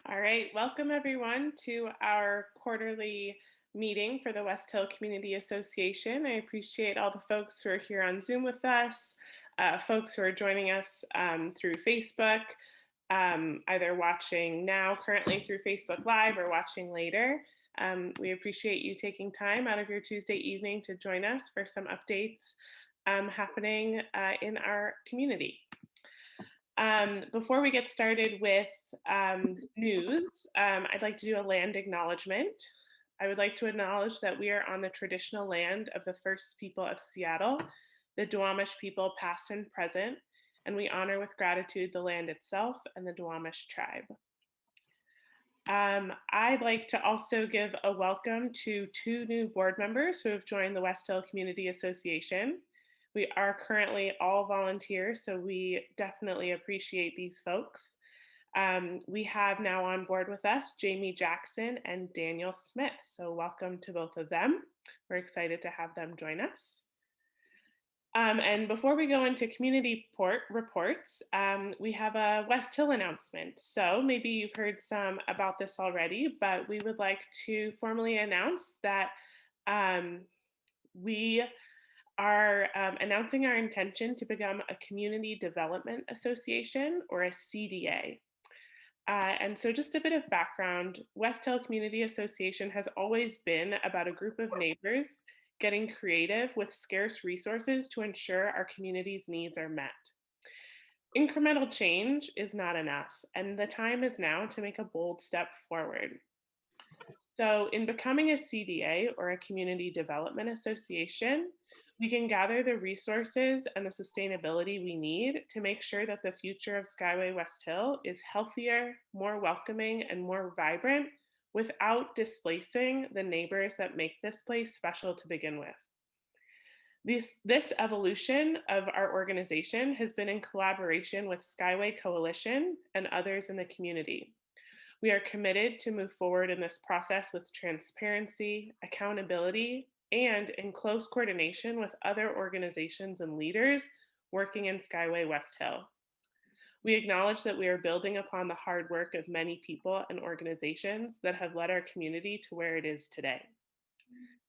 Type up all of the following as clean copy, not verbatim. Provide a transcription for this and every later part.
All right, welcome everyone to our quarterly meeting for the West Hill Community Association. I appreciate all the folks who are here on Zoom with us, folks who are joining us through Facebook, either watching now currently through Facebook Live or watching later. We appreciate you taking time out of your Tuesday evening to join us for some updates happening in our community. Before we get started with news, I'd like to do a land acknowledgement. I would like to acknowledge that we are on the traditional land of the first people of Seattle, the Duwamish people past and present, and we honor with gratitude the land itself and the Duwamish tribe. I'd like to also give a welcome to two new board members who have joined the West Hill Community Association. We are currently all volunteers, so we definitely appreciate these folks. We have now on board with us Jamie Jackson and Daniel Smith. So welcome to both of them. We're excited to have them join us. And before we go into community reports, we have a West Hill announcement. So maybe you've heard some about this already, but we would like to formally announce that we are announcing our intention to become a community development association, or a CDA. And so just a bit of background, West Hill Community Association has always been about a group of neighbors getting creative with scarce resources to ensure our community's needs are met. Incremental change is not enough, and the time is now to make a bold step forward. So in becoming a CDA, or a Community Development Association, we can gather the resources and the sustainability we need to make sure that the future of Skyway West Hill is healthier, more welcoming, and more vibrant without displacing the neighbors that make this place special to begin with. This evolution of our organization has been in collaboration with Skyway Coalition and others in the community. We are committed to move forward in this process with transparency, accountability, and in close coordination with other organizations and leaders working in Skyway West Hill. We acknowledge that we are building upon the hard work of many people and organizations that have led our community to where it is today.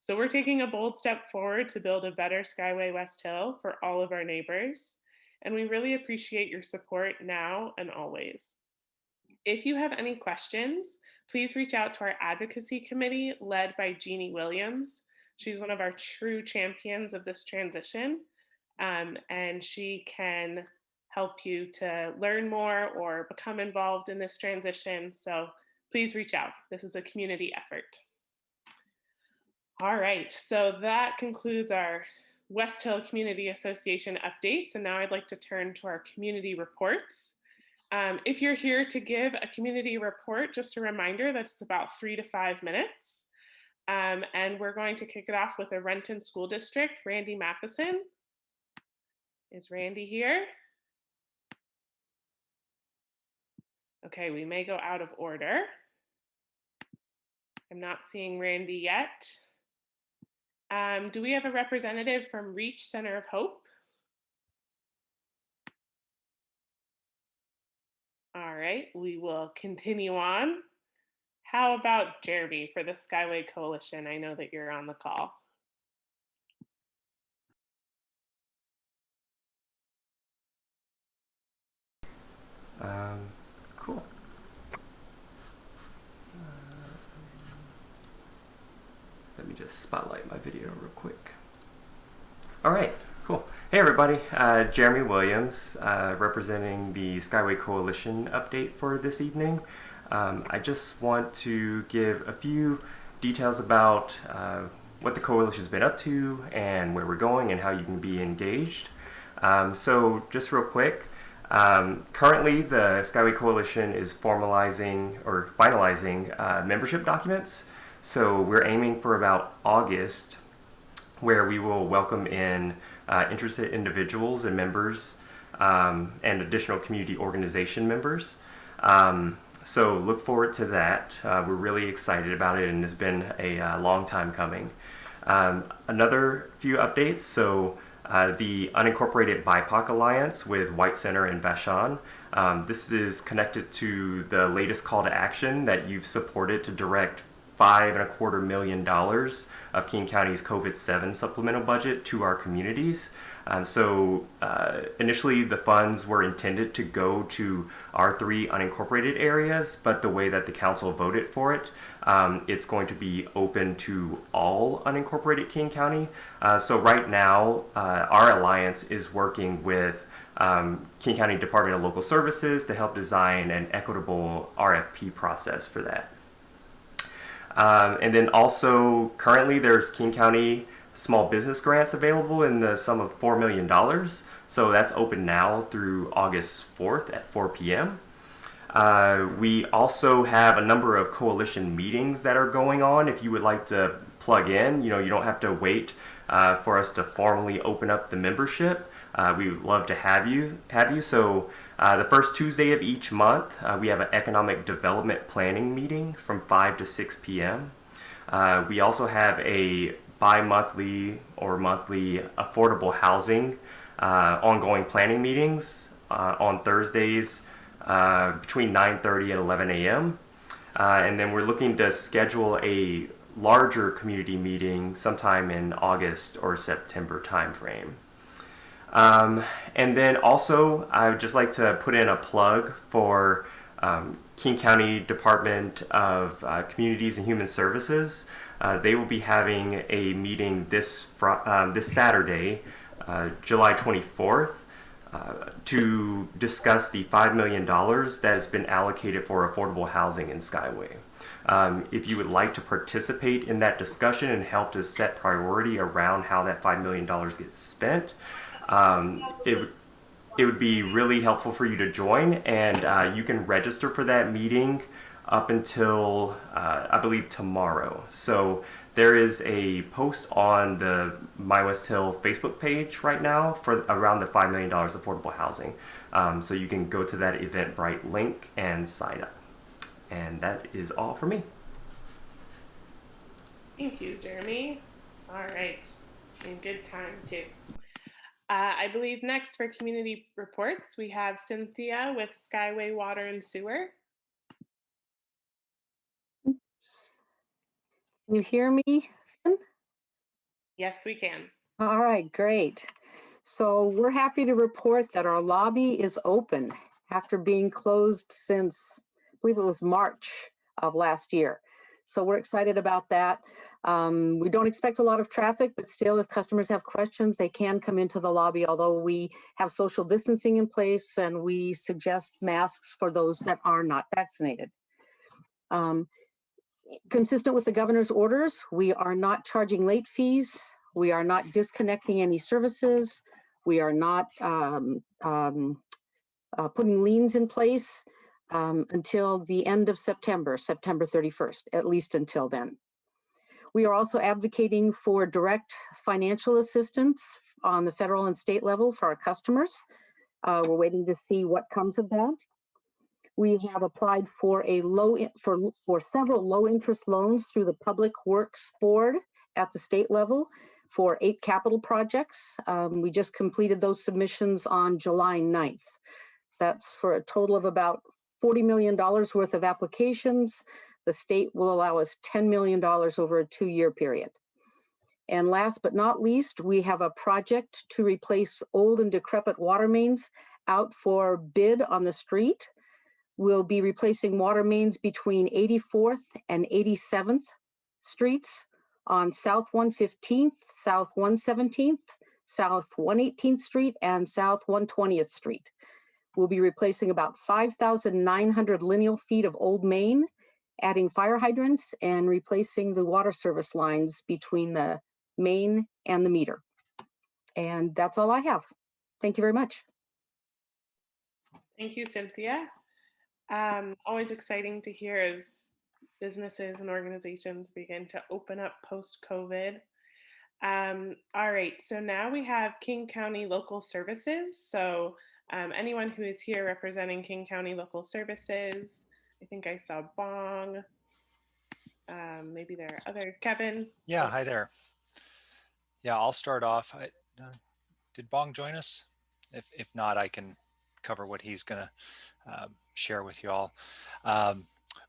So we're taking a bold step forward to build a better Skyway West Hill for all of our neighbors, and we really appreciate your support now and always. If you have any questions, please reach out to our advocacy committee led by Jeannie Williams. She's one of our true champions of this transition, and she can help you to learn more or become involved in this transition. So please reach out. This is a community effort. All right, so that concludes our West Hill Community Association updates. And now I'd like to turn to our community reports. If you're here to give a community report, just a reminder that it's about 3 to 5 minutes. And we're going to kick it off with a Renton School District, Randy Matheson. Is Randy here? Okay, we may go out of order. I'm not seeing Randy yet. Do we have a representative from Reach Center of Hope? All right, we will continue on. How about Jeremy for the Skyway Coalition? I know that you're on the call. Cool. Let me just spotlight my video real quick. All right, cool. Hey everybody, Jeremy Williams, representing the Skyway Coalition update for this evening. I just want to give a few details about what the coalition's been up to and where we're going and how you can be engaged. So just real quick, currently the Skyway Coalition is formalizing or finalizing membership documents. So we're aiming for about August, where we will welcome in interested individuals and members and additional community organization members. So look forward to that. We're really excited about it, and it's been a long time coming. Another few updates. So the Unincorporated BIPOC Alliance with White Center and Vashon. This is connected to the latest call to action that you've supported to direct $5.25 million of King County's COVID-7 supplemental budget to our communities. Initially, the funds were intended to go to our three unincorporated areas, but the way that the council voted for it, it's going to be open to all unincorporated King County. So right now, our alliance is working with King County Department of Local Services to help design an equitable RFP process for that. And then also, currently there's King County small business grants available in the sum of $4 million. So that's open now through August 4th at 4 p.m. We also have a number of coalition meetings that are going on. If you would like to plug in, you don't have to wait for us to formally open up the membership. We would love to have you. So the first Tuesday of each month, we have an economic development planning meeting from 5 to 6 p.m. We also have a bi-monthly or monthly affordable housing ongoing planning meetings on Thursdays between 9:30 and 11 a.m. And then we're looking to schedule a larger community meeting sometime in August or September timeframe. And then also, I would just like to put in a plug for King County Department of Communities and Human Services. They will be having a meeting this Saturday, July 24th, to discuss the $5 million that has been allocated for affordable housing in Skyway. If you would like to participate in that discussion and help to set priority around how that $5 million gets spent, it would be really helpful for you to join, and you can register for that meeting up until I believe tomorrow. So there is a post on the My West Hill Facebook page right now for around the $5 million affordable housing. So you can go to that Eventbrite link and sign up. And that is all for me. Thank you, Jeremy. All right, and good time too. I believe next for community reports, we have Cynthia with Skyway Water and Sewer. You hear me, Finn? Yes, we can. All right, great. So we're happy to report that our lobby is open after being closed since, I believe it was March of last year. So we're excited about that. We don't expect a lot of traffic, but still, if customers have questions, they can come into the lobby, although we have social distancing in place and we suggest masks for those that are not vaccinated. Consistent with the governor's orders, we are not charging late fees. We are not disconnecting any services. We are not putting liens in place until the end of September 31st, at least until then. We are also advocating for direct financial assistance on the federal and state level for our customers. We're waiting to see what comes of that. We have applied for several low interest loans through the Public Works Board at the state level for 8 capital projects. We just completed those submissions on July 9th. That's for a total of about $40 million worth of applications. The state will allow us $10 million over a 2-year period. And last but not least, we have a project to replace old and decrepit water mains out for bid on the street. We'll be replacing water mains between 84th and 87th streets on South 115th, South 117th, South 118th Street, and South 120th Street. We'll be replacing about 5,900 lineal feet of old main, adding fire hydrants, and replacing the water service lines between the main and the meter. And that's all I have. Thank you very much. Thank you, Cynthia. Always exciting to hear as businesses and organizations begin to open up post-COVID. All right, so now we have King County Local Services. So anyone who is here representing King County Local Services, I think I saw Bong. Maybe there are others. Kevin? Yeah, hi there. Yeah, I'll start off. Did Bong join us? If not, I can cover what he's going to share with you all.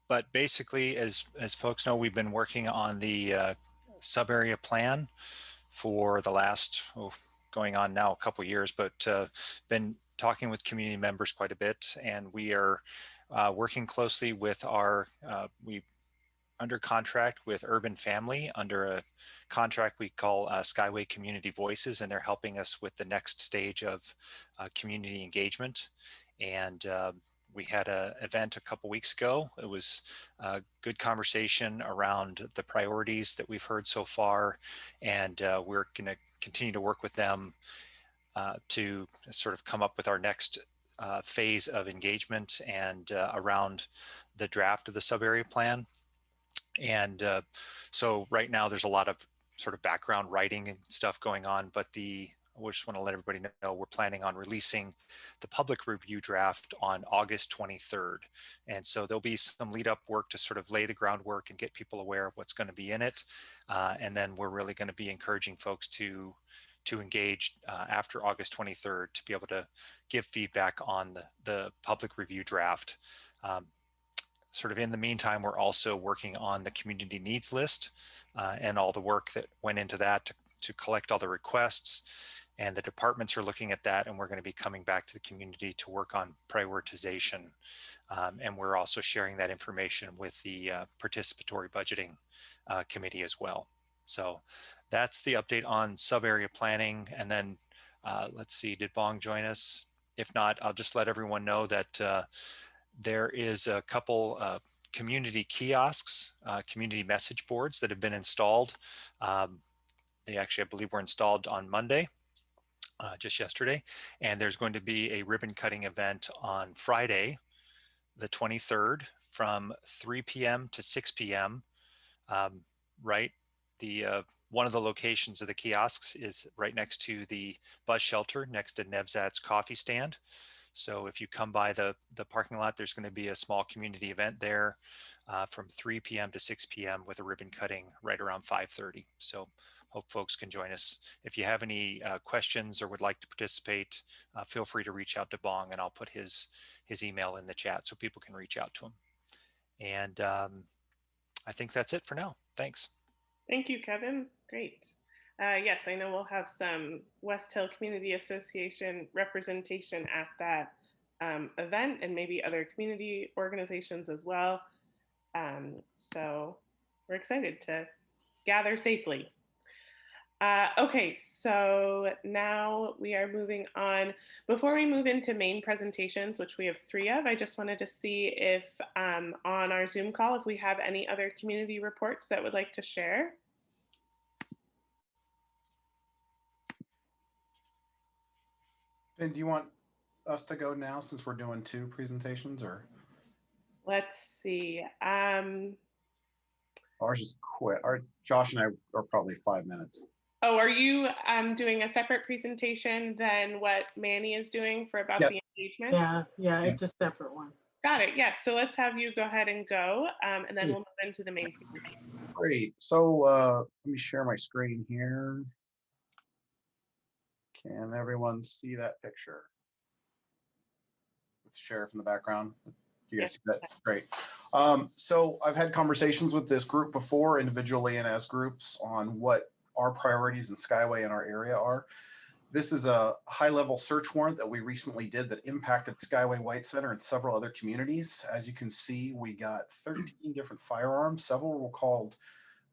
But basically, as folks know, we've been working on the sub-area plan for the last, going on now a couple years, but been talking with community members quite a bit, and we are working closely with our, we under contract with Urban Family under a contract we call Skyway Community Voices, and they're helping us with the next stage of community engagement. And we had an event a couple weeks ago. It was a good conversation around the priorities that we've heard so far, and we're going to continue to work with them to sort of come up with our next phase of engagement and around the draft of the sub-area plan. And so right now there's a lot of sort of background writing and stuff going on, but we just want to let everybody know we're planning on releasing the public review draft on August 23rd. And so there'll be some lead up work to sort of lay the groundwork and get people aware of what's going to be in it. And then we're really going to be encouraging folks to engage after August 23rd to be able to give feedback on the public review draft. Sort of in the meantime, we're also working on the community needs list and all the work that went into that to collect all the requests, and the departments are looking at that, and we're going to be coming back to the community to work on prioritization. And we're also sharing that information with the participatory budgeting committee as well. So that's the update on sub-area planning. And then let's see, did Bong join us? If not, I'll just let everyone know that there is a couple community kiosks, community message boards that have been installed. They actually, I believe, were installed on Monday, just yesterday. And there's going to be a ribbon cutting event on Friday, the 23rd, from 3 p.m. to 6 p.m. Right, one of the locations of the kiosks is right next to the bus shelter, next to Nevzat's coffee stand. So if you come by the parking lot, there's going to be a small community event there from 3 p.m. to 6 p.m. with a ribbon cutting right around 5:30. So hope folks can join us. If you have any questions or would like to participate, feel free to reach out to Bong, and I'll put his email in the chat so people can reach out to him. And I think that's it for now. Thanks. Thank you, Kevin. Great. Yes, I know we'll have some West Hill Community Association representation at that event, and maybe other community organizations as well. So we're excited to gather safely. Okay, so now we are moving on. Before we move into main presentations, which we have 3 of, I just wanted to see if on our Zoom call, if we have any other community reports that would like to share. Ben, do you want us to go now since we're doing 2 presentations, or? Let's see. Ours is quick. Josh and I are probably 5 minutes. Oh, are you doing a separate presentation than what Manny is doing for about the engagement? Yeah, it's a separate one. Got it. Yes. So let's have you go ahead and go, and then we'll move into the main presentation. Great. So let me share my screen here. Can everyone see that picture with the sheriff in the background? You guys see that? Great. So I've had conversations with this group before, individually and as groups, on what our priorities in Skyway in our area are. This is a high-level search warrant that we recently did that impacted Skyway White Center and several other communities. As you can see, we got 13 different firearms. Several were called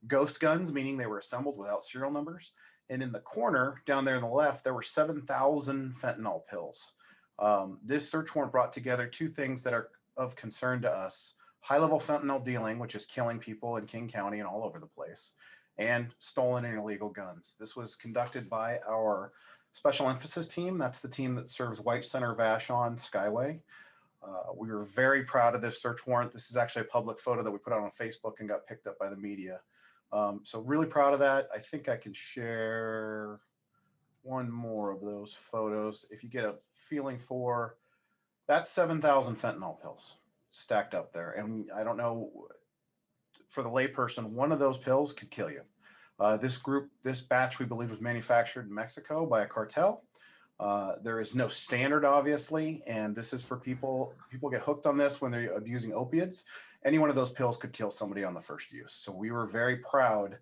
ghost guns, meaning they were assembled without serial numbers. And in the corner, down there on the left, there were 7,000 fentanyl pills. This search warrant brought together 2 things that are of concern to us: high-level fentanyl dealing, which is killing people in King County and all over the place, and stolen and illegal guns. This was conducted by our special emphasis team. That's the team that serves White Center, Vashon, Skyway. We were very proud of this search warrant. This is actually a public photo that we put out on Facebook and got picked up by the media. So really proud of that. I think I can share one more of those photos. If you get a feeling for, that's 7,000 fentanyl pills stacked up there. And I don't know, for the layperson, one of those pills could kill you. This batch, we believe, was manufactured in Mexico by a cartel. There is no standard, obviously, and this is for people get hooked on this when they're abusing opiates. Any one of those pills could kill somebody on the first use. So we were very proud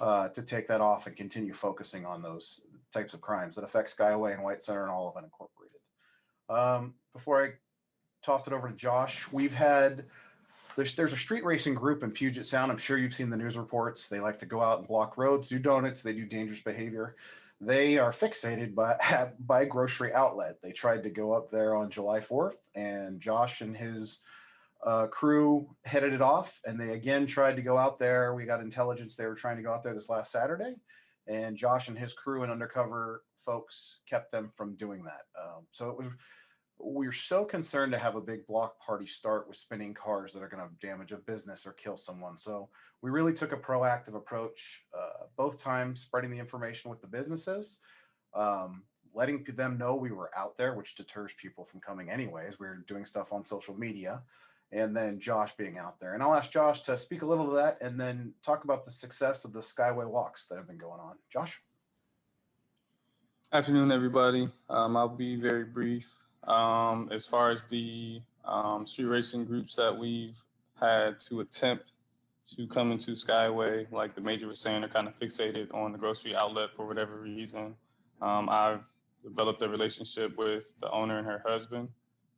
to take that off and continue focusing on those types of crimes that affect Skyway and White Center and all of Unincorporated. Before I toss it over to Josh, there's a street racing group in Puget Sound. I'm sure you've seen the news reports. They like to go out and block roads, do donuts, they do dangerous behavior. They are fixated by grocery outlet. They tried to go up there on July 4th, and Josh and his crew headed it off, and they again tried to go out there. We got intelligence they were trying to go out there this last Saturday, and Josh and his crew and undercover folks kept them from doing that. We're so concerned to have a big block party start with spinning cars that are going to damage a business or kill someone. So we really took a proactive approach, both times spreading the information with the businesses, letting them know we were out there, which deters people from coming anyways. We were doing stuff on social media, and then Josh being out there. And I'll ask Josh to speak a little to that and then talk about the success of the Skyway walks that have been going on. Josh? Afternoon, everybody. I'll be very brief. As far as the street racing groups that we've had to attempt to come into Skyway, like the major was saying, are kind of fixated on the grocery outlet for whatever reason. I've developed a relationship with the owner and her husband,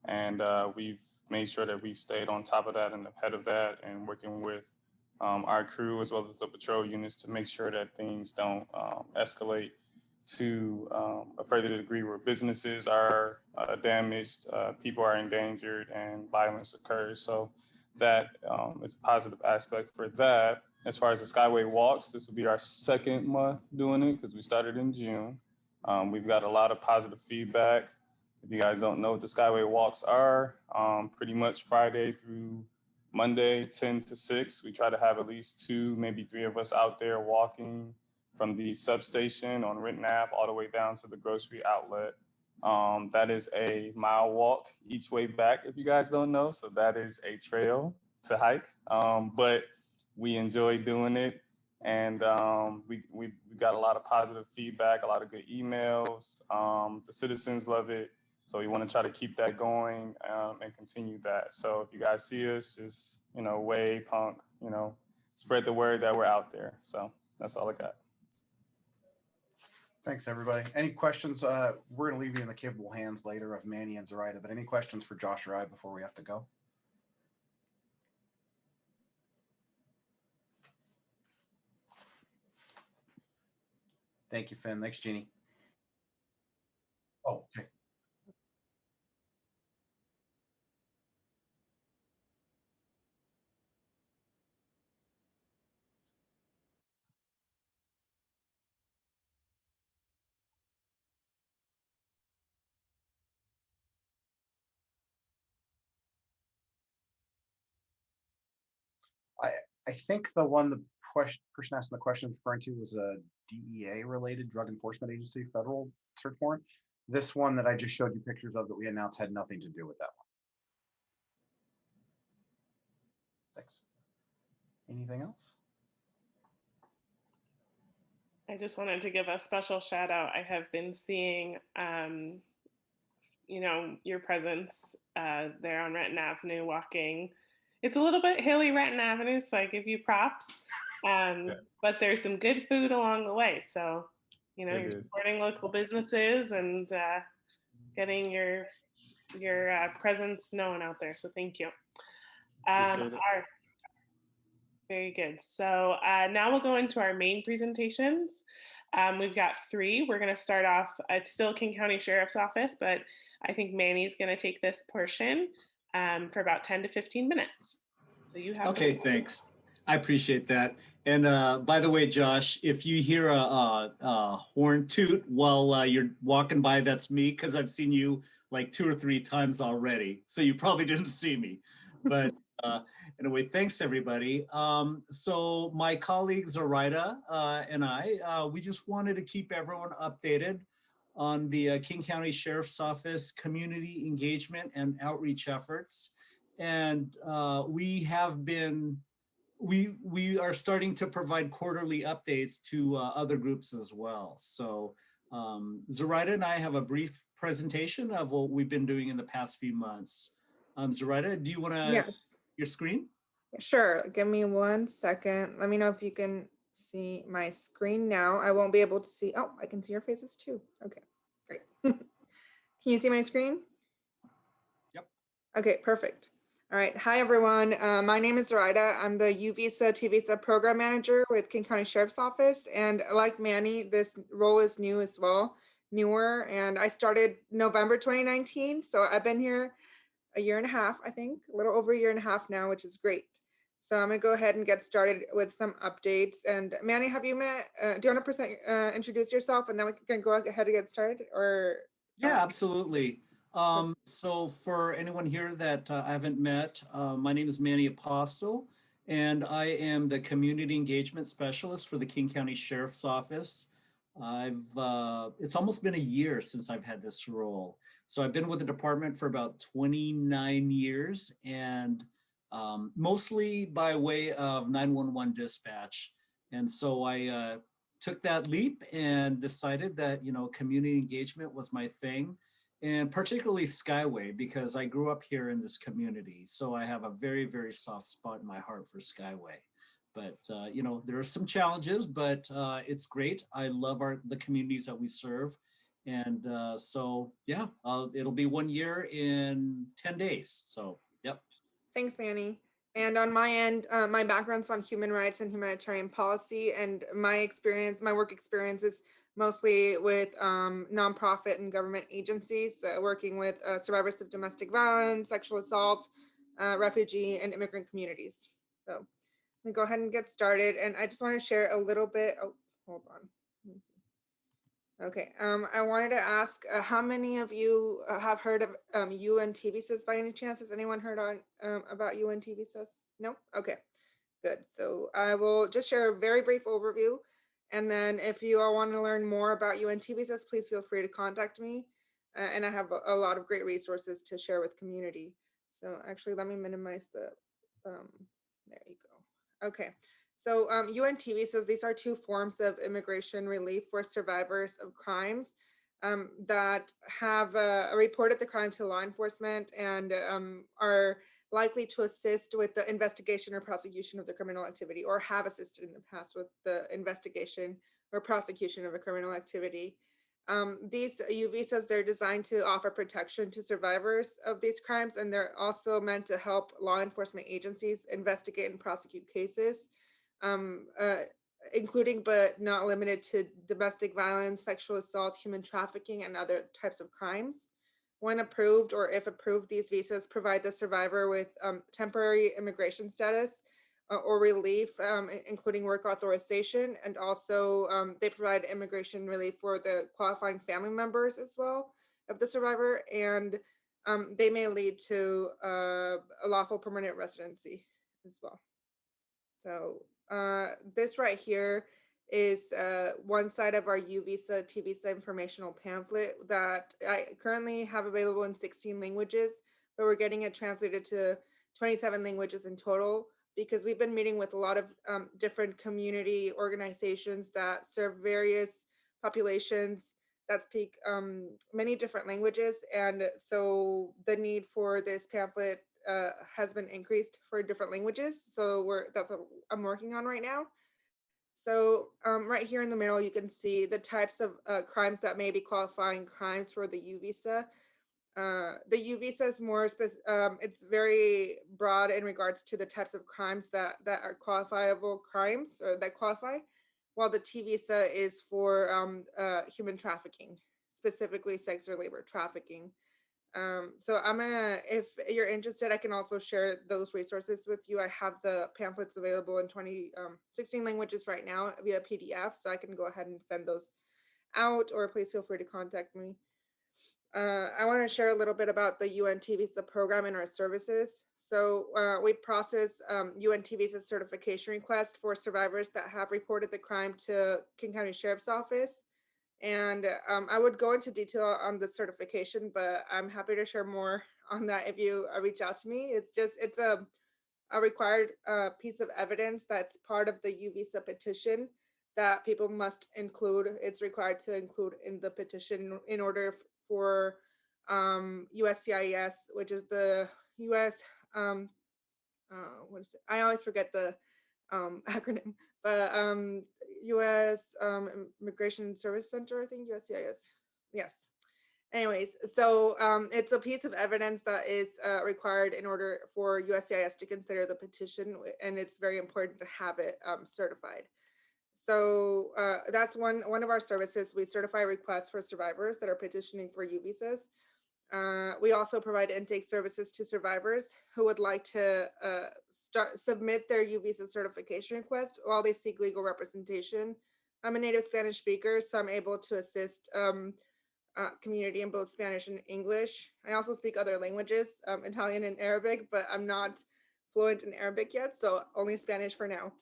and we've made sure that we've stayed on top of that and ahead of that, and working with our crew as well as the patrol units to make sure that things don't escalate to a further degree where businesses are damaged, people are endangered, and violence occurs. So that is a positive aspect for that. As far as the Skyway walks, this will be our second month doing it because we started in June. We've got a lot of positive feedback. If you guys don't know what the Skyway walks are, pretty much Friday through Monday, 10 to 6, we try to have at least 2, maybe 3 of us out there walking from the substation on Renton Ave all the way down to the grocery outlet. That is a mile walk each way back, if you guys don't know. So that is a trail to hike, but we enjoy doing it. And we got a lot of positive feedback, a lot of good emails. The citizens love it. So we want to try to keep that going and continue that. So if you guys see us, just, wave, honk, spread the word that we're out there. So that's all I got. Thanks, everybody. Any questions? We're going to leave you in the capable hands later of Manny and Zoraida, but any questions for Josh or I before we have to go? Thank you, Finn. Thanks, Jeannie. Oh, okay. I think the person asking the question referring to was a DEA-related Drug Enforcement Agency federal search warrant. This one that I just showed you pictures of that we announced had nothing to do with that one. Thanks. Anything else? I just wanted to give a special shout out. I have been seeing, your presence there on Renton Avenue walking. It's a little bit hilly, Renton Avenue, so I give you props. But there's some good food along the way. So, you're supporting local businesses and getting your presence known out there. So thank you. Very good. So now we'll go into our main presentations. We've got 3. We're going to start off, it's still King County Sheriff's Office, but I think Manny's going to take this portion for about 10 to 15 minutes. So you have Okay, thanks. I appreciate that. And by the way, Josh, if you hear a horn toot while you're walking by, that's me, because I've seen you like 2 or 3 times already. So you probably didn't see me. But anyway, thanks, everybody. So my colleague Zoraida and I, we just wanted to keep everyone updated on the King County Sheriff's Office community engagement and outreach efforts. And we are starting to provide quarterly updates to other groups as well. So Zoraida and I have a brief presentation of what we've been doing in the past few months. Zoraida, do you want to Yes, your screen? sure. Give me 1 second. Let me know if you can see my screen now. I won't be able to see. Oh, I can see your faces too. Okay, great. Can you see my screen? Yep. Okay, perfect. All right. Hi, everyone. My name is Zoraida. I'm the U-Visa T-Visa Program Manager with King County Sheriff's Office. And like Manny, this role is new as well, newer. And I started November 2019. So I've been here a year and a half, I think, a little over a year and a half now, which is great. So I'm gonna go ahead and get started with some updates. And Manny, have you met, do you want to introduce yourself and then we can go ahead and get started, or? Yeah, absolutely. So for anyone here that I haven't met, my name is Manny Apostle, and I am the Community Engagement Specialist for the King County Sheriff's Office. It's almost been a year since I've had this role. So I've been with the department for about 29 years, and mostly by way of 911 dispatch. And so I took that leap and decided that, you know, community engagement was my thing, and particularly Skyway, because I grew up here in this community. So I have a very, very soft spot in my heart for Skyway. But, you know, there are some challenges, but it's great. I love the communities that we serve. And so, yeah, it'll be 1 year in 10 days. So, yep. Thanks, Manny. And on my end, my background's on human rights and humanitarian policy, and my work experience is mostly with nonprofit and government agencies, working with survivors of domestic violence, sexual assault, refugee, and immigrant communities. So let me go ahead and get started. And I just want to share a little bit. Oh, hold on. Let me see. Okay, I wanted to ask how many of you have heard of UN visas by any chance? Has anyone heard about UN visas? No? Okay, good. So I will just share a very brief overview. And then if you all want to learn more about UN visas, please feel free to contact me. And I have a lot of great resources to share with community. So actually, let me minimize the, there you go. Okay. So UN visas, these are two forms of immigration relief for survivors of crimes that have reported the crime to law enforcement and are likely to assist with the investigation or prosecution of the criminal activity, or have assisted in the past with the investigation or prosecution of a criminal activity. These U visas, they're designed to offer protection to survivors of these crimes, and they're also meant to help law enforcement agencies investigate and prosecute cases, including but not limited to domestic violence, sexual assault, human trafficking, and other types of crimes. When approved, or if approved, these visas provide the survivor with temporary immigration status or relief, including work authorization, and also they provide immigration relief for the qualifying family members as well of the survivor, and they may lead to a lawful permanent residency as well. So this right here is one side of our U-Visa, T-Visa informational pamphlet that I currently have available in 16 languages, but we're getting it translated to 27 languages in total, because we've been meeting with a lot of different community organizations that serve various populations that speak many different languages. And so the need for this pamphlet has been increased for different languages. So that's what I'm working on right now. So right here in the middle, you can see the types of crimes that may be qualifying crimes for the U-Visa. The U-Visa is more, it's very broad in regards to the types of crimes that are qualifiable crimes, or that qualify, while the T-Visa is for human trafficking, specifically sex or labor trafficking. So I'm gonna, if you're interested, I can also share those resources with you. I have the pamphlets available in 16 languages right now via PDF, so I can go ahead and send those out, or please feel free to contact me. I want to share a little bit about the UN T-Visa program and our services. So we process UN T-Visa certification requests for survivors that have reported the crime to King County Sheriff's Office. And I would go into detail on the certification, but I'm happy to share more on that if you reach out to me. It's a required piece of evidence that's part of the U-Visa petition that people must include. It's required to include in the petition in order for USCIS, which is the US, what is it? I always forget the acronym, but US Immigration Service Center, I think USCIS. Yes. Anyways, so it's a piece of evidence that is required in order for USCIS to consider the petition, and it's very important to have it certified. So that's one of our services. We certify requests for survivors that are petitioning for U visas. We also provide intake services to survivors who would like to submit their U visa certification request while they seek legal representation. I'm a native Spanish speaker, so I'm able to assist community in both Spanish and English. I also speak other languages, Italian and Arabic, but I'm not fluent in Arabic yet, so only Spanish for now.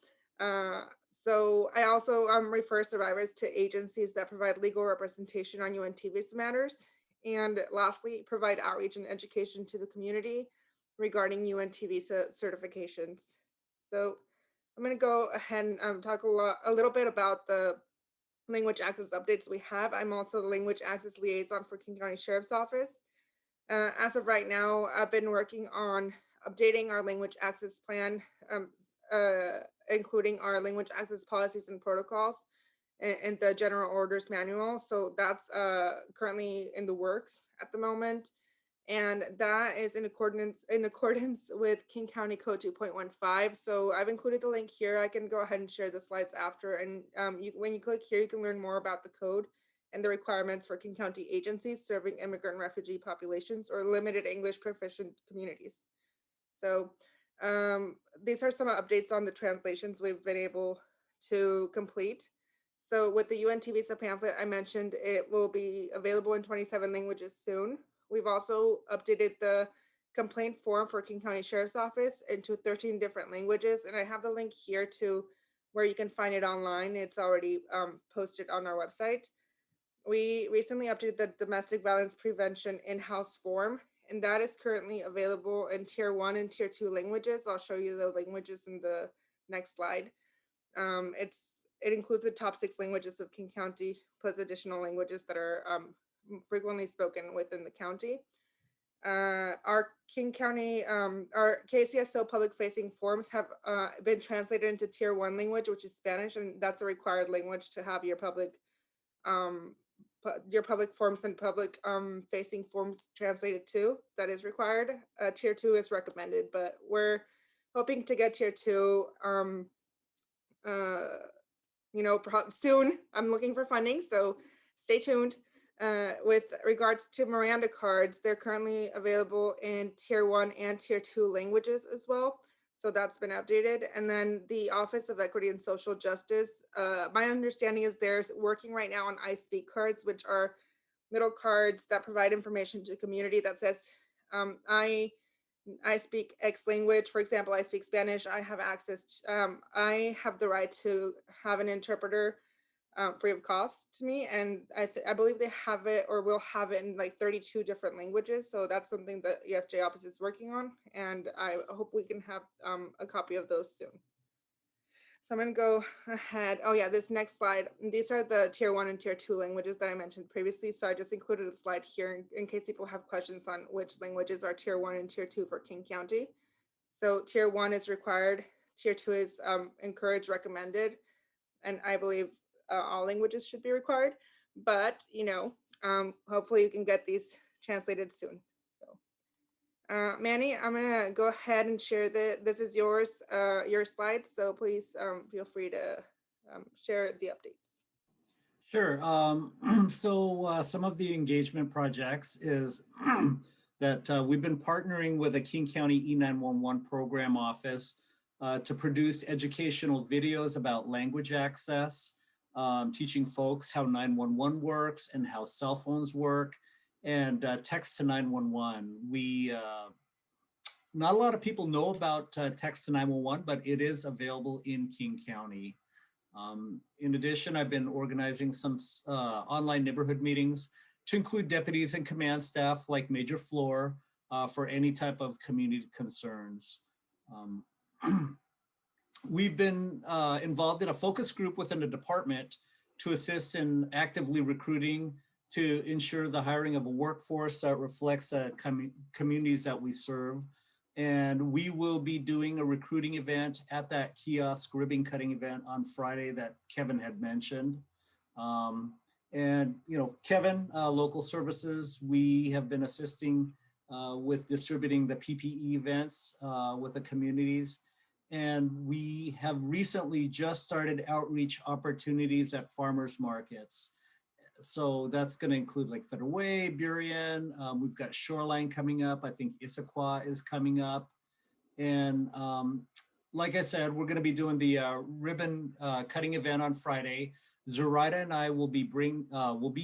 So I also refer survivors to agencies that provide legal representation on UNT visa matters. And lastly, provide outreach and education to the community regarding UNT visa certifications. So I'm going to go ahead and talk a little bit about the language access updates we have. I'm also the language access liaison for King County Sheriff's Office. As of right now, I've been working on updating our language access plan, including our language access policies and protocols and the general orders manual. So that's currently in the works at the moment. And that is in accordance with King County Code 2.15. So I've included the link here. I can go ahead and share the slides after. And when you click here, you can learn more about the code and the requirements for King County agencies serving immigrant and refugee populations or limited English proficient communities. So these are some updates on the translations we've been able to complete. So with the UNT visa pamphlet I mentioned, it will be available in 27 languages soon. We've also updated the complaint form for King County Sheriff's Office into 13 different languages. And I have the link here to where you can find it online. It's already posted on our website. We recently updated the domestic violence prevention in-house form, and that is currently available in Tier 1 and Tier 2 languages. I'll show you the languages in the next slide. It includes the top 6 languages of King County, plus additional languages that are frequently spoken within the county. Our King County, our KCSO public-facing forms have been translated into Tier 1 language, which is Spanish, and that's a required language to have your public forms and public-facing forms translated to. That is required. Tier 2 is recommended, but we're hoping to get Tier 2 soon. I'm looking for funding, so stay tuned. With regards to Miranda cards, they're currently available in Tier 1 and Tier 2 languages as well. So that's been updated. And then the Office of Equity and Social Justice, my understanding is they're working right now on I Speak cards, which are little cards that provide information to the community that says, I speak X language. For example, I speak Spanish. I have access to, I have the right to have an interpreter free of cost to me. And I believe they have it or will have it in like 32 different languages. So that's something that ESJ office is working on. And I hope we can have a copy of those soon. So I'm going to go ahead. Oh yeah, this next slide. These are the Tier 1 and Tier 2 languages that I mentioned previously. So I just included a slide here in case people have questions on which languages are Tier 1 and Tier 2 for King County. So Tier 1 is required. Tier 2 is encouraged, recommended. And I believe all languages should be required. But, hopefully you can get these translated soon. Manny, I'm gonna go ahead and share this is yours, your slides. So please feel free to share the updates. Sure. So some of the engagement projects is that we've been partnering with the King County E911 program office to produce educational videos about language access, teaching folks how 911 works and how cell phones work, and text to 911. Not a lot of people know about text to 911, but it is available in King County. In addition, I've been organizing some online neighborhood meetings to include deputies and command staff like Major Floor for any type of community concerns. we've been involved in a focus group within the department to assist in actively recruiting to ensure the hiring of a workforce that reflects communities that we serve. And we will be doing a recruiting event at that kiosk ribbon cutting event on Friday that Kevin had mentioned. And, you know, Kevin, local services, we have been assisting with distributing the PPE events with the communities. And we have recently just started outreach opportunities at farmers markets. So that's going to include like Federal Way, Burien. We've got Shoreline coming up. I think Issaquah is coming up. And like I said, we're going to be doing the ribbon cutting event on Friday. Zoraida and I will be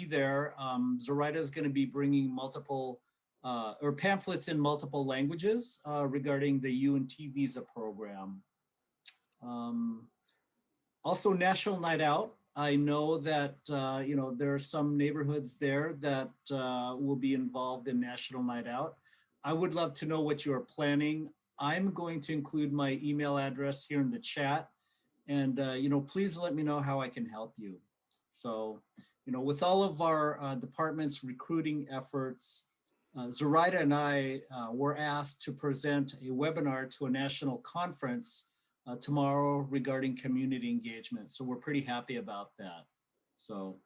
there. Zoraida is going to be bringing multiple or pamphlets in multiple languages regarding the UNT visa program. Also, National Night Out. I know that you know, there are some neighborhoods there that will be involved in National Night Out. I would love to know what you are planning. I'm going to include my email address here in the chat, and you know, please let me know how I can help you. So, you know, with all of our department's recruiting efforts, Zoraida and I were asked to present a webinar to a national conference tomorrow regarding community engagement. So we're pretty happy about that. So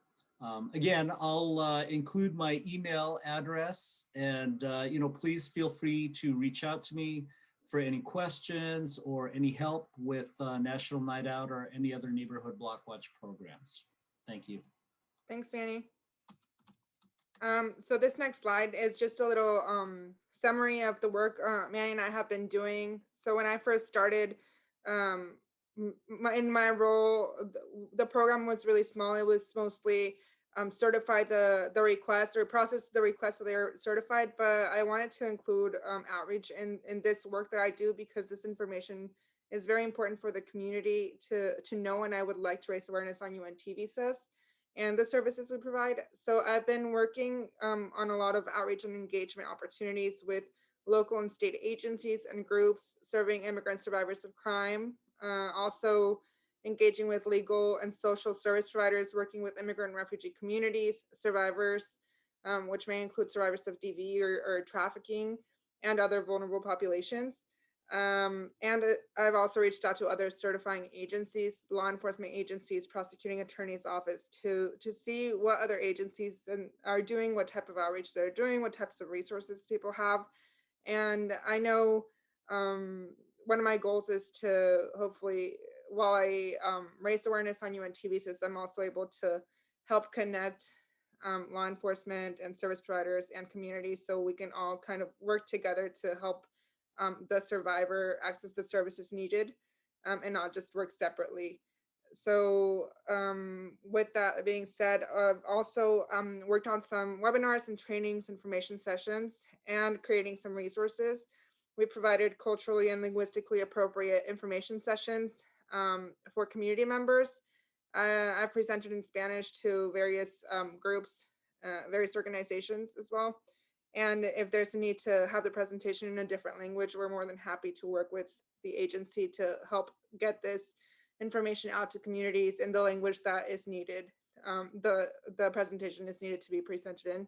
again, I'll include my email address, and you know, please feel free to reach out to me for any questions or any help with National Night Out or any other neighborhood block watch programs. Thank you. Thanks, Manny. So this next slide is just a little summary of the work Manny and I have been doing. So when I first started in my role, the program was really small. It was mostly certify the request or process the request so they're certified, but I wanted to include outreach in this work that I do, because this information is very important for the community to know, and I would like to raise awareness on UNT visas and the services we provide. So I've been working on a lot of outreach and engagement opportunities with local and state agencies and groups serving immigrant survivors of crime, also engaging with legal and social service providers, working with immigrant and refugee communities, survivors, which may include survivors of DV or trafficking, and other vulnerable populations. And I've also reached out to other certifying agencies, law enforcement agencies, prosecuting attorney's office to see what other agencies are doing, what type of outreach they're doing, what types of resources people have. And I know one of my goals is to hopefully, while I raise awareness on UNT visas, I'm also able to help connect law enforcement and service providers and communities, so we can all kind of work together to help the survivor access the services needed, and not just work separately. So with that being said, I've also worked on some webinars and trainings, information sessions, and creating some resources. We provided culturally and linguistically appropriate information sessions for community members. I've presented in Spanish to various groups, various organizations as well. And if there's a need to have the presentation in a different language, we're more than happy to work with the agency to help get this information out to communities in the language that is needed. The presentation is needed to be presented in.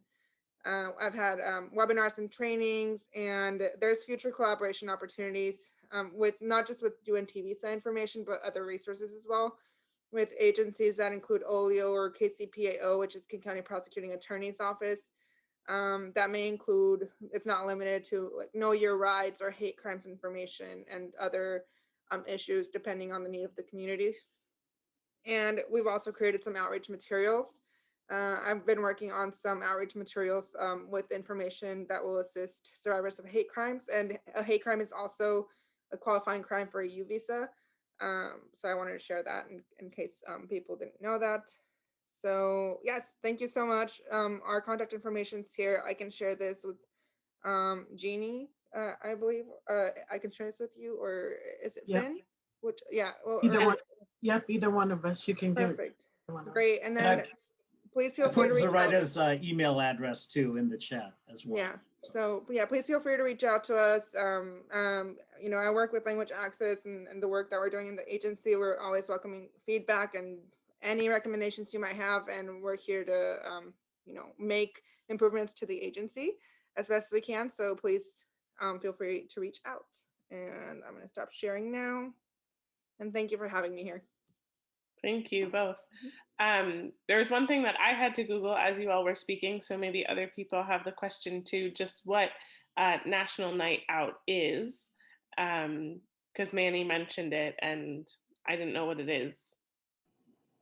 I've had webinars and trainings, and there's future collaboration opportunities with not just with UNT visa information, but other resources as well, with agencies that include OLEO or KCPAO, which is King County Prosecuting Attorney's Office. That may include, it's not limited to like know your rights or hate crimes information and other issues depending on the need of the community. And we've also created some outreach materials. I've been working on some outreach materials with information that will assist survivors of hate crimes, and a hate crime is also a qualifying crime for a U visa. So I wanted to share that in case people didn't know that. So yes, thank you so much. Our contact information is here. I can share this with Jeannie, I believe. I can share this with you, or is it Finn? Which, yeah. Well, either one. Yep, either one of us. You can give it. Perfect. Great. And then please feel free Put to reach out. Zoraida's email address too in the chat as well. Yeah. So yeah, please feel free to reach out to us. You know, I work with Language Access and the work that we're doing in the agency. We're always welcoming feedback and any recommendations you might have, and we're here to you know, make improvements to the agency as best as we can. So please feel free to reach out. And I'm going to stop sharing now. And thank you for having me here. Thank you both. There was one thing that I had to Google as you all were speaking, so maybe other people have the question too, just what National Night Out is, because Manny mentioned it and I didn't know what it is.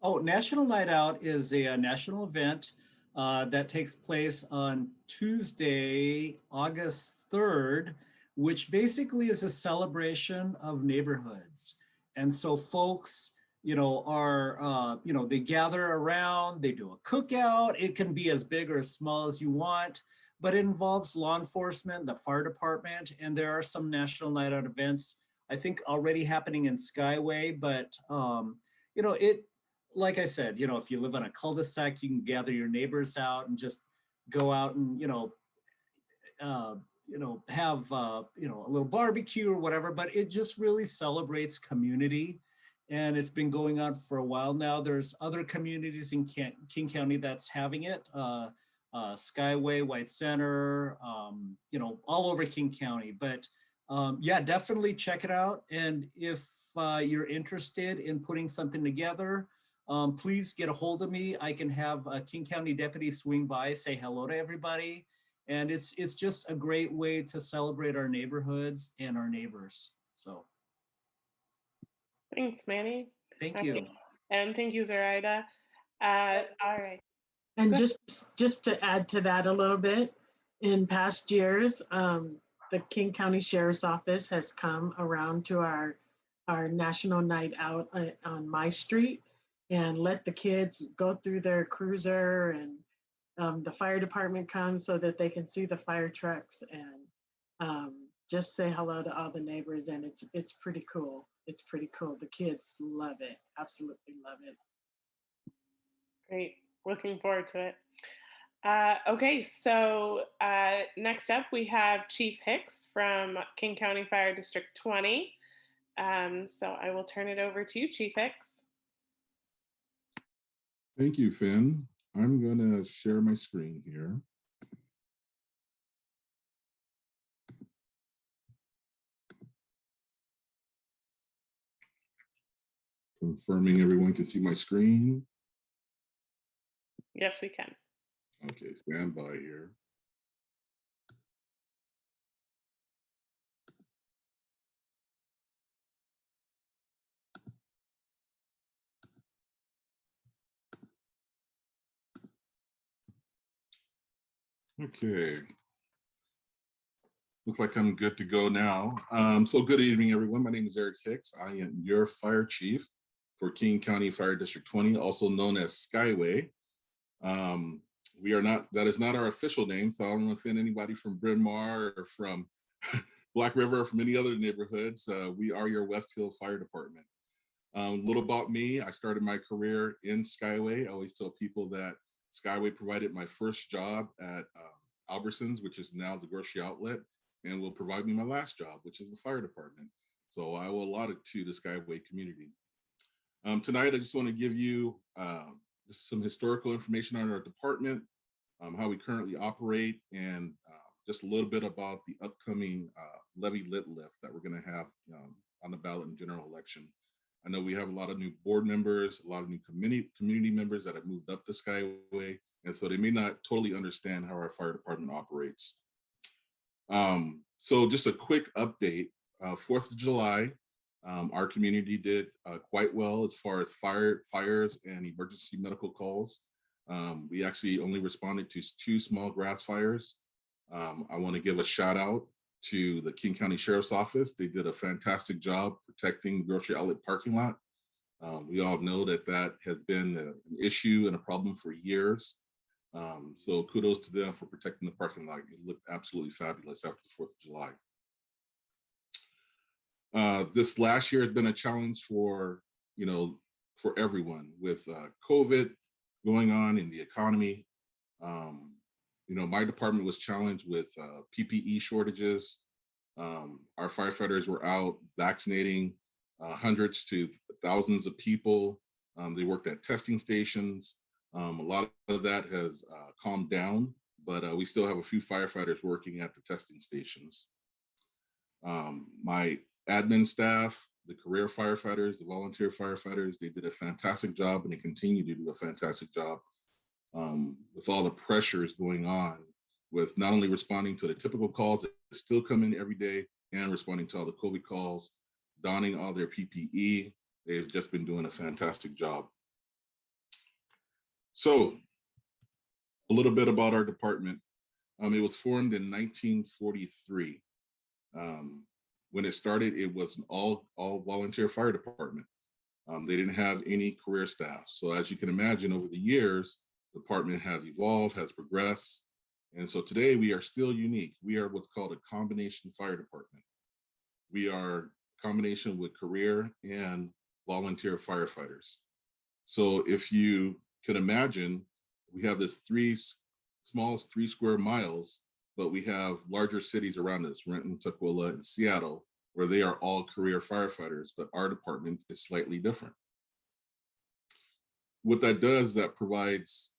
Oh, National Night Out is a national event that takes place on Tuesday, August 3rd, which basically is a celebration of neighborhoods. And so folks, you know, are, you know, they gather around, they do a cookout. It can be as big or as small as you want, but it involves law enforcement, the fire department, and there are some National Night Out events, I think already happening in Skyway, but, you know, like I said, you know, if you live on a cul-de-sac, you can gather your neighbors out and just go out and, you know, have, you know, a little barbecue or whatever, but it just really celebrates community. And it's been going on for a while now. There's other communities in King County that's having it. Skyway, White Center, you know, all over King County. But yeah, definitely check it out. And if you're interested in putting something together, please get a hold of me. I can have a King County deputy swing by, say hello to everybody. And it's just a great way to celebrate our neighborhoods and our neighbors. So. Thanks, Manny. Thank you. And thank you, Zoraida. All right. And just to add to that a little bit, in past years, the King County Sheriff's Office has come around to our National Night Out on my street and let the kids go through their cruiser, and the fire department comes so that they can see the fire trucks and just say hello to all the neighbors. And it's pretty cool. It's pretty cool. The kids love it. Absolutely love it. Great. Looking forward to it. Okay, so next up we have Chief Hicks from King County Fire District 20. So I will turn it over to you, Chief Hicks. Thank you, Finn. I'm going to share my screen here. Confirming everyone can see my screen. Yes, we can. Okay, stand by here. Okay. Looks like I'm good to go now. So good evening, everyone. My name is Eric Hicks. I am your fire chief for King County Fire District 20, also known as Skyway. That is not our official name, so I don't want to offend anybody from Bryn Mawr or from Black River or from any other neighborhoods. We are your West Hill Fire Department. A little about me, I started my career in Skyway. I always tell people that Skyway provided my first job at Albertsons, which is now the grocery outlet, and will provide me my last job, which is the fire department. So I will allot it to the Skyway community. Tonight, I just want to give you just some historical information on our department, how we currently operate, and just a little bit about the upcoming levy lit lift that we're going to have on the ballot in general election. I know we have a lot of new board members, a lot of new community members that have moved up to Skyway, and so they may not totally understand how our fire department operates. So just a quick update, 4th of July, our community did quite well as far as fires and emergency medical calls. We actually only responded to 2 small grass fires. I want to give a shout out to the King County Sheriff's Office. They did a fantastic job protecting the grocery outlet parking lot. We all know that that has been an issue and a problem for years. So kudos to them for protecting the parking lot. It looked absolutely fabulous after the 4th of July. This last year has been a challenge for everyone with COVID going on in the economy. my department was challenged with PPE shortages. Our firefighters were out vaccinating hundreds to thousands of people. They worked at testing stations. A lot of that has calmed down, but we still have a few firefighters working at the testing stations. My admin staff, the career firefighters, the volunteer firefighters, they did a fantastic job, and they continue to do a fantastic job with all the pressures going on with not only responding to the typical calls that still come in every day and responding to all the COVID calls, donning all their PPE. They've just been doing a fantastic job. So a little bit about our department. It was formed in 1943. When it started, it was an all volunteer fire department. They didn't have any career staff. So as you can imagine, over the years, the department has evolved, has progressed. And so today we are still unique. We are what's called a combination fire department. We are a combination with career and volunteer firefighters. So if you can imagine, we have this smallest 3 square miles, but we have larger cities around us, Renton, Tukwila, and Seattle, where they are all career firefighters, but our department is slightly different. What that does, that provides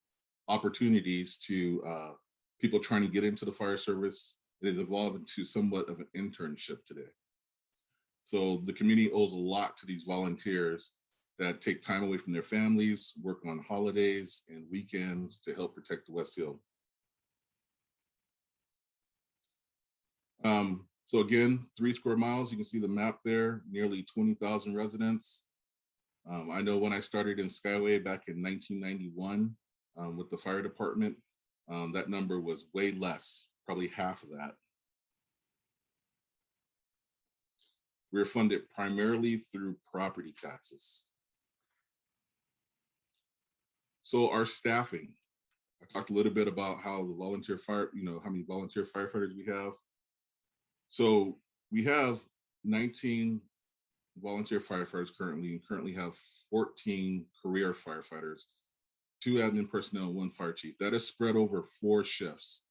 opportunities to people trying to get into the fire service. It has evolved into somewhat of an internship today. So the community owes a lot to these volunteers that take time away from their families, work on holidays and weekends to help protect the West Hill. So again, 3 square miles, you can see the map there, nearly 20,000 residents. I know when I started in Skyway back in 1991 with the fire department, that number was way less, probably half of that. We're funded primarily through property taxes. So our staffing, I talked a little bit about how the volunteer fire, how many volunteer firefighters we have. So we have 19 volunteer firefighters currently, and currently have 14 career firefighters, 2 admin personnel, 1 fire chief. That is spread over 4 shifts.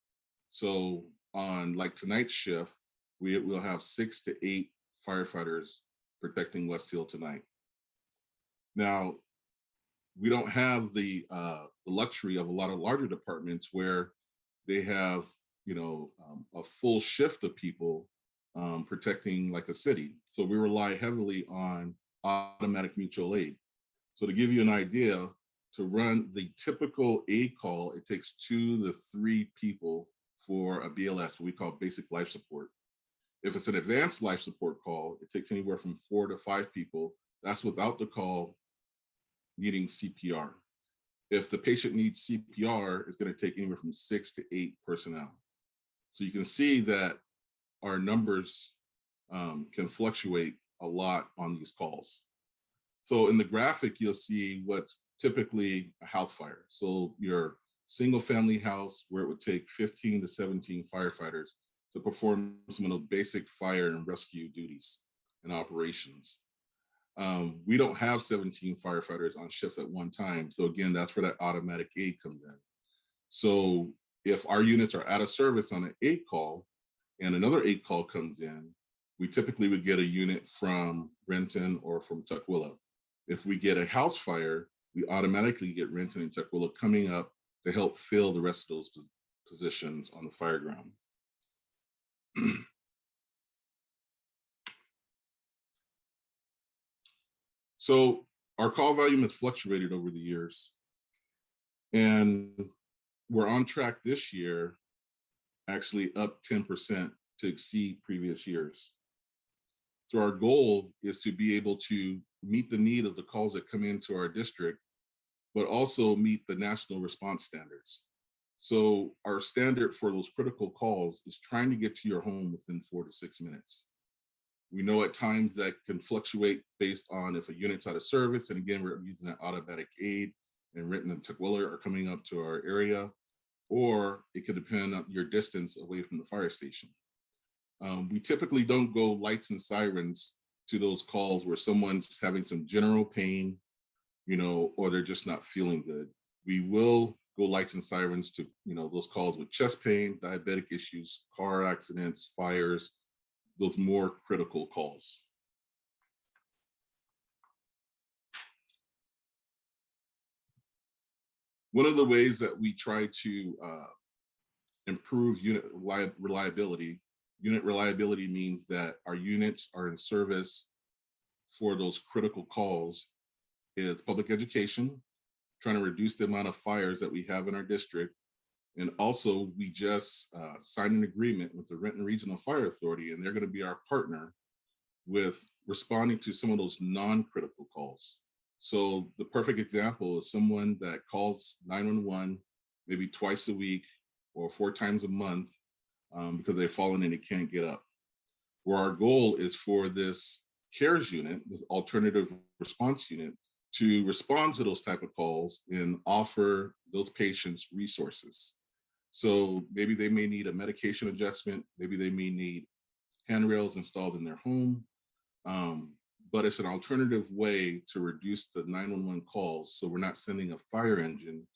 So on like tonight's shift, we'll have 6 to 8 firefighters protecting West Hill tonight. Now, we don't have the luxury of a lot of larger departments where they have, a full shift of people protecting like a city. So we rely heavily on automatic mutual aid. So to give you an idea, to run the typical aid call, it takes 2 to 3 people for a BLS, what we call basic life support. If it's an advanced life support call, it takes anywhere from 4 to 5 people. That's without the call needing CPR. If the patient needs CPR, it's going to take anywhere from 6 to 8 personnel. So you can see that our numbers can fluctuate a lot on these calls. So in the graphic, you'll see what's typically a house fire. So your single family house where it would take 15 to 17 firefighters to perform some of those basic fire and rescue duties and operations. We don't have 17 firefighters on shift at one time. So again, that's where that automatic aid comes in. So if our units are out of service on an aid call and another aid call comes in, we typically would get a unit from Renton or from Tukwila. If we get a house fire, we automatically get Renton and Tukwila coming up to help fill the rest of those positions on the fire ground. So our call volume has fluctuated over the years, and we're on track this year, actually up 10% to exceed previous years. So our goal is to be able to meet the need of the calls that come into our district, but also meet the national response standards. So our standard for those critical calls is trying to get to your home within 4 to 6 minutes. We know at times that can fluctuate based on if a unit's out of service, and again, we're using that automatic aid, and Renton and Tukwila are coming up to our area, or it could depend on your distance away from the fire station. We typically don't go lights and sirens to those calls where someone's having some general pain, or they're just not feeling good. We will go lights and sirens to, those calls with chest pain, diabetic issues, car accidents, fires, those more critical calls. One of the ways that we try to improve unit reliability means that our units are in service for those critical calls is public education, trying to reduce the amount of fires that we have in our district. And also, we just signed an agreement with the Renton Regional Fire Authority, and they're going to be our partner with responding to some of those non-critical calls. So the perfect example is someone that calls 911 maybe twice a week or 4 times a month because they've fallen and they can't get up. Where our goal is for this CARES unit, this alternative response unit, to respond to those type of calls and offer those patients resources. So maybe they may need a medication adjustment, maybe they may need handrails installed in their home, but it's an alternative way to reduce the 911 calls. So we're not sending a fire engine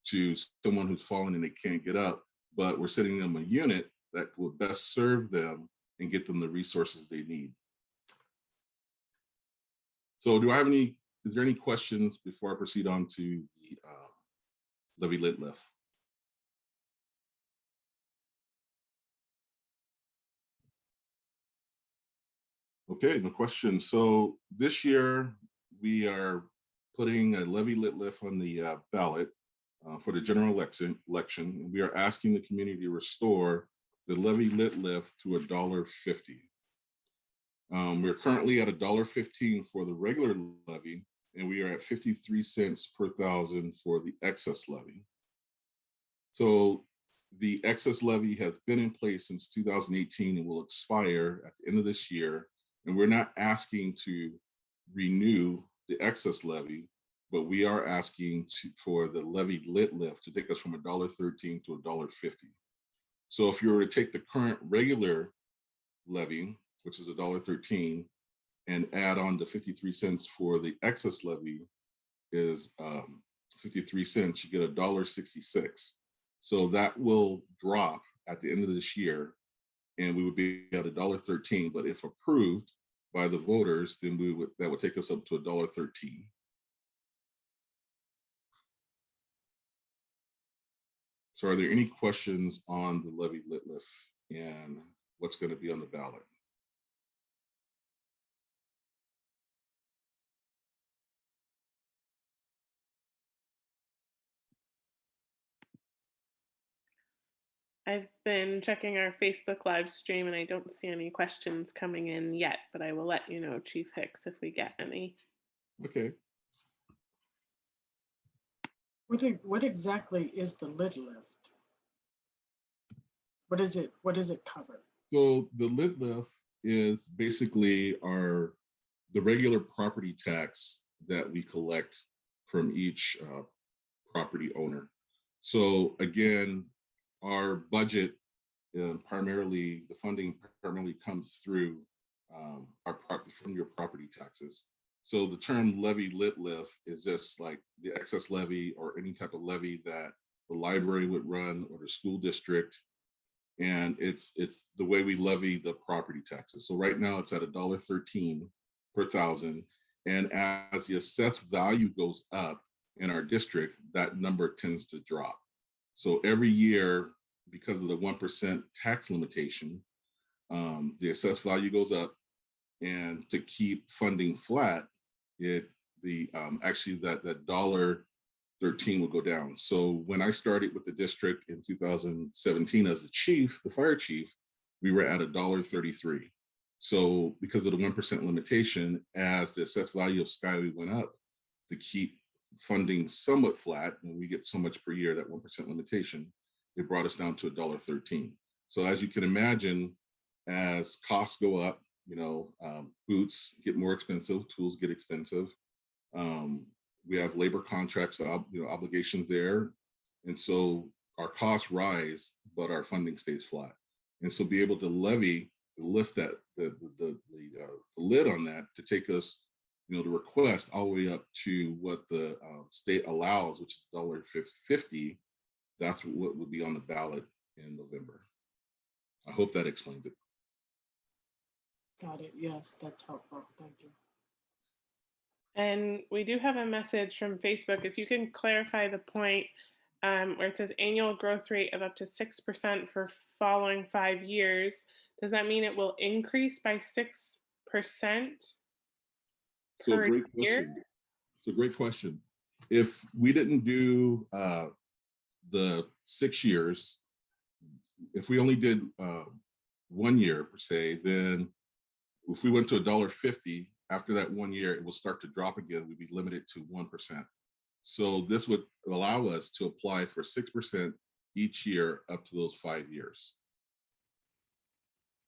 to someone who's fallen and they can't get up, but we're sending them a unit that will best serve them and get them the resources they need. So is there any questions before I proceed on to the levy lit lift? Okay, no questions. So this year we are putting a levy lit lift on the ballot for the general election. We are asking the community to restore the levy lit lift to $1.50. We're currently at $1.15 for the regular levy, and we are at 53 cents per thousand for the excess levy. So the excess levy has been in place since 2018 and will expire at the end of this year. And we're not asking to renew the excess levy, but we are asking for the levy lit lift to take us from $1.13 to $1.50. So if you were to take the current regular levy, which is $1.13, and add on the 53 cents for the excess levy is 53 cents, you get $1.66. So that will drop at the end of this year, and we would be at $1.13. But if approved by the voters, then that would take us up to $1.13. So are there any questions on the levy lit lift and what's going to be on the ballot? I've been checking our Facebook live stream and I don't see any questions coming in yet, but I will let you know, Chief Hicks, if we get any. Okay. What exactly is the lit lift? What does it cover? So the lit lift is basically the regular property tax that we collect from each property owner. So again, our budget primarily, the funding primarily comes through from your property taxes. So the term levy lit lift is just like the excess levy or any type of levy that the library would run or the school district. And it's the way we levy the property taxes. So right now it's at $1.13 per thousand. And as the assessed value goes up in our district, that number tends to drop. So every year, because of the 1% tax limitation, the assessed value goes up, and to keep funding flat, actually that $1.13 will go down. So when I started with the district in 2017 as the fire chief, we were at $1.33. So because of the 1% limitation, as the assessed value of Skyway went up, to keep funding somewhat flat, and we get so much per year, that 1% limitation, it brought us down to $1.13. So as you can imagine, as costs go up, boots get more expensive, tools get expensive. We have labor contracts, obligations there. And so our costs rise, but our funding stays flat. And so be able to lift that, the lid on that to take us, the request all the way up to what the state allows, which is $1.50, that's what would be on the ballot in November. I hope that explains it. Got it. Yes, that's helpful. Thank you. And we do have a message from Facebook. If you can clarify the point where it says annual growth rate of up to 6% for following 5 years, does that mean it will increase by 6% So per great year? question. It's a great question. If we didn't do the 6 years, if we only did 1 year per se, then if we went to $1.50 after that 1 year, it will start to drop again. We'd be limited to 1%. So this would allow us to apply for 6% each year up to those 5 years.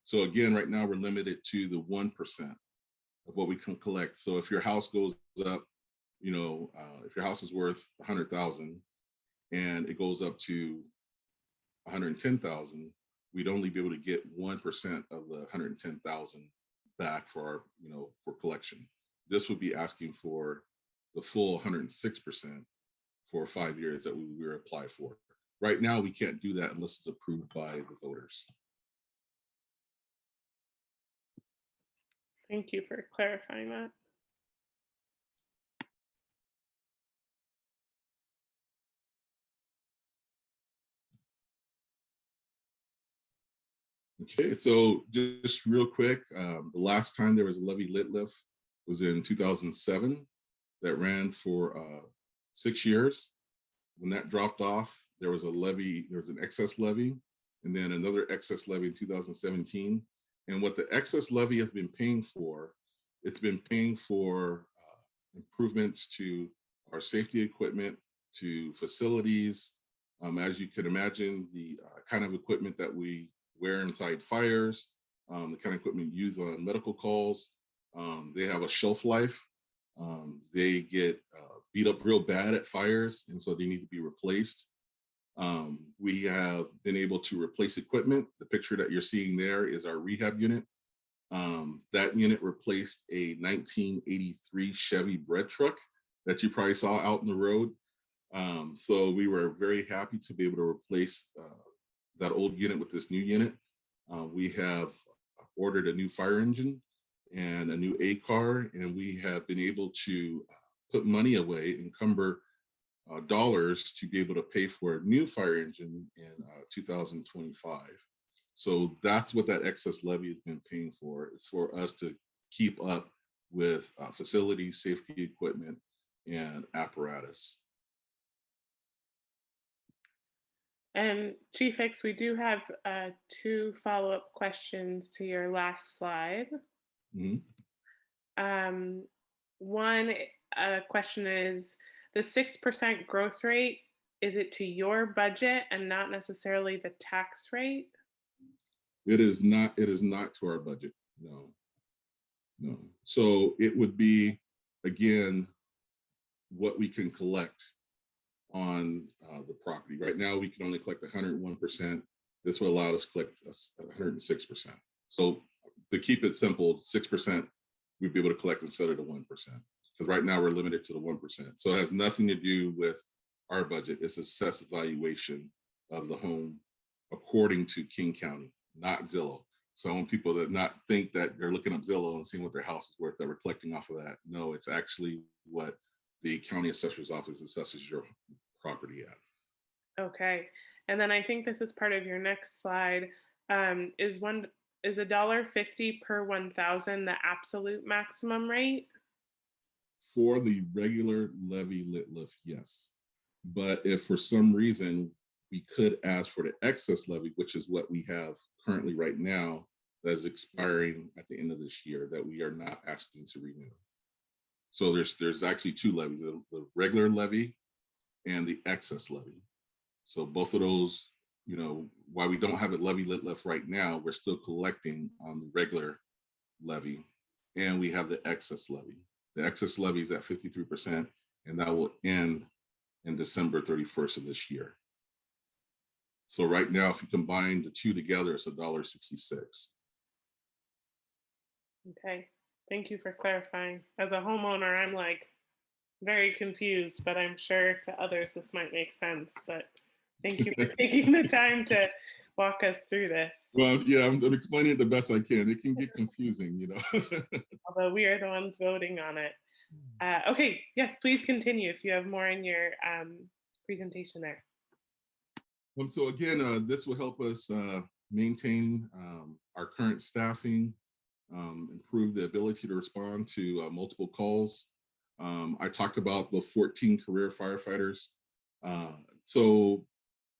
So again, right now we're limited to the 1% of what we can collect. So if your house goes up, you know, if your house is worth 100,000 and it goes up to 110,000, we'd only be able to get 1% of the 110,000 back for our, you know, for collection. This would be asking for the full 106% for 5 years that we were apply for. Right now, we can't do that unless it's approved by the voters. Thank you for clarifying that. Okay, so just real quick, the last time there was a levy lit lift was in 2007 that ran for 6 years. When that dropped off, there was a levy, there was an excess levy, and then another excess levy in 2017. And what the excess levy has been paying for, it's been paying for improvements to our safety equipment, to facilities. As you can imagine, the kind of equipment that we wear inside fires, the kind of equipment used on medical calls, they have a shelf life. They get beat up real bad at fires, and so they need to be replaced. We have been able to replace equipment. The picture that you're seeing there is our rehab unit. That unit replaced a 1983 Chevy bread truck that you probably saw out in the road. So we were very happy to be able to replace that old unit with this new unit. We have ordered a new fire engine and a new A car, and we have been able to put money away, encumber dollars to be able to pay for a new fire engine in 2025. So that's what that excess levy has been paying for. It's for us to keep up with facilities, safety equipment, and apparatus. And Chief Hicks, we do have 2 follow-up questions to your last slide. Mm-hmm. One question is, the 6% growth rate, is it to your budget and not necessarily the tax rate? It is not to our budget, no. So it would be, again, what we can collect on the property. Right now, we can only collect 101%. This will allow us to collect 106%. So to keep it simple, 6%, we'd be able to collect instead of the 1%. Because right now we're limited to the 1%. So it has nothing to do with our budget. It's assessed valuation of the home according to King County, not Zillow. So I want people to not think that they're looking up Zillow and seeing what their house is worth, that we're collecting off of that. No, it's actually what the county assessor's office assesses your property at. Okay. And then I think this is part of your next slide. Is $1.50 per 1,000 the absolute maximum rate? For the regular levy lit lift, yes. But if for some reason we could ask for the excess levy, which is what we have currently right now, that is expiring at the end of this year, that we are not asking to renew. So there's actually 2 levies, the regular levy and the excess levy. So both of those, you know, while we don't have a levy lit lift right now, we're still collecting on the regular levy, and we have the excess levy. The excess levy is at 53%, and that will end in December 31st of this year. So right now, if you combine the 2 together, it's $1.66. Okay, thank you for clarifying. As a homeowner, I'm like very confused, but I'm sure to others this might make sense. But Thank you for taking the time to walk us through this. Well, yeah, I'm explaining it the best I can. It can get confusing, you know. Although we are the ones voting on it. Okay, yes, please continue if you have more in your presentation there. So again, this will help us maintain our current staffing, improve the ability to respond to multiple calls. I talked about the 14 career firefighters. So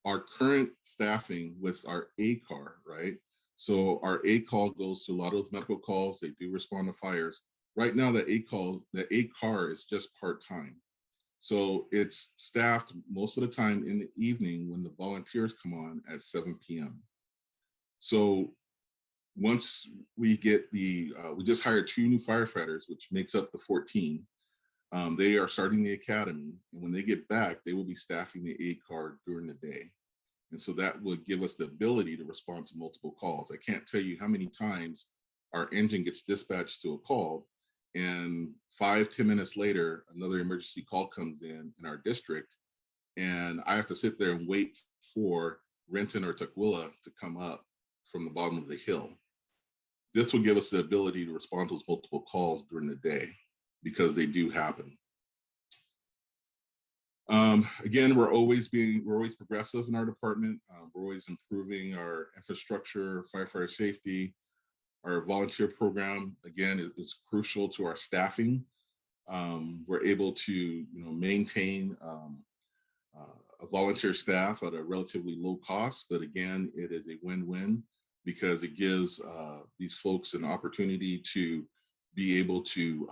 our current staffing with our A car, right? So our A call goes to a lot of those medical calls. They do respond to fires. Right now, the A car is just part-time. So it's staffed most of the time in the evening when the volunteers come on at 7 p.m. So once we get we just hired 2 new firefighters, which makes up the 14. They are starting the academy, and when they get back, they will be staffing the A car during the day. And so that will give us the ability to respond to multiple calls. I can't tell you how many times our engine gets dispatched to a call, and 5-10 minutes later, another emergency call comes in our district, and I have to sit there and wait for Renton or Tukwila to come up from the bottom of the hill. This will give us the ability to respond to those multiple calls during the day, because they do happen. Again, we're always progressive in our department. We're always improving our infrastructure, firefighter safety. Our volunteer program, again, is crucial to our staffing. We're able to maintain a volunteer staff at a relatively low cost, but again, it is a win-win because it gives these folks an opportunity to be able to